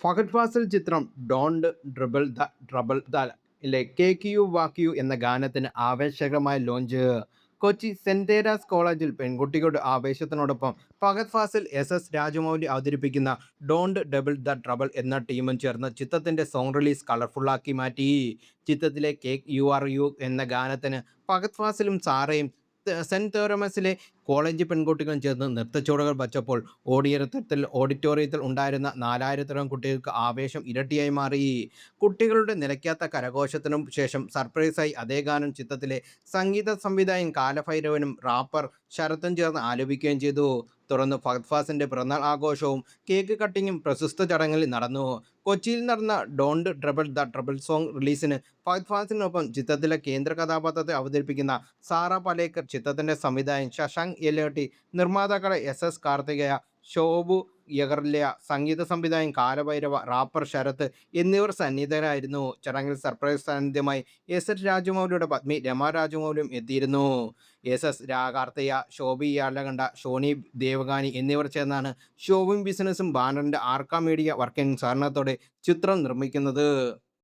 ഫഹദ് ഫാസിൽ ചിത്രം don't dribble the trouble the ഇല്ലേ cake you walk you എന്ന ഗാനത്തിന് ആവേശകരമായ ലോഞ്ച്. കൊച്ചി സെന്റ് തേരാസ് കോളേജിൽ പെൺകുട്ടികളുടെ ആവേശത്തിനോടൊപ്പം ഫഹദ് ഫാസിൽ രാജമൗലി അവതരിപ്പിക്കുന്ന ഡോണ്ട് ഡബിൾ ദ ട്രബിൾ എന്ന ടീമും ചേർന്ന് ചിത്രത്തിന്റെ സോങ് റിലീസ് കളർഫുള്ളാക്കി മാറ്റി. ചിത്രത്തിലെ കേക്ക് യു ആർ യു എന്ന ഗാനത്തിന് ഫഹദ് ഫാസിലും സാറയും സെന്റ് തോമസിലെ കോളേജ് പെൺകുട്ടികളും ചേർന്ന് നൃത്തച്ചുവടുകൾ വച്ചപ്പോൾ ഓഡിറ്റോറിയത്തിൽ ഉണ്ടായിരുന്ന 4000-ഓളം കുട്ടികൾക്ക് ആവേശം ഇരട്ടിയായി മാറി. കുട്ടികളുടെ നിലയ്ക്കാത്ത കരഘോഷത്തിനും ശേഷം സർപ്രൈസായി അതേ ഗാനം ചിത്രത്തിലെ സംഗീത സംവിധായകൻ കാലഭൈരവനും റാപ്പർ ശരത്തും ചേർന്ന് ആലപിക്കുകയും ചെയ്തു. തുടർന്ന് ഫഹദ് ഫാസിലിന്റെ പിറന്നാൾ ആഘോഷവും കേക്ക് കട്ടിങ്ങും പ്രശസ്ത ചടങ്ങിൽ നടന്നു. കൊച്ചിയിൽ നടന്ന don't trouble the trouble song റിലീസിന് ഫഹദ് ഫാസിലിനൊപ്പം ചിത്രത്തിലെ കേന്ദ്ര കഥാപാത്രത്തെ അവതരിപ്പിക്കുന്ന സാറ പലേക്കർ, ചിത്രത്തിന്റെ സംവിധായകൻ ശശാങ്ക് യെല്ലേട്ടി, നിർമ്മാതാക്കളെ എസ് കാർത്തികേയ, ശോഭു യഗർല്യ, സംഗീത സംവിധായകൻ കാലഭൈരവ, റാപ്പർ ശരത്ത് എന്നിവർ സന്നിഹിതരായിരുന്നു. ചടങ്ങിൽ സർപ്രൈസ് സാന്നിധ്യമായി രാജമൗലിയുടെ പത്നി രമ രാജമൗലിയും എത്തിയിരുന്നു. കാർത്തിക, ശോഭി യാലകണ്ഠ, ഷോണി ദേവഗാനി എന്നിവർ ചേർന്നാണ് ഷോവിംഗ് ബിസിനസ്സും ബാനറിന്റെ ആർക്ക മീഡിയ വർക്കിംഗ് സഹകരണത്തോടെ ചിത്രം നിർമ്മിക്കുന്നത്.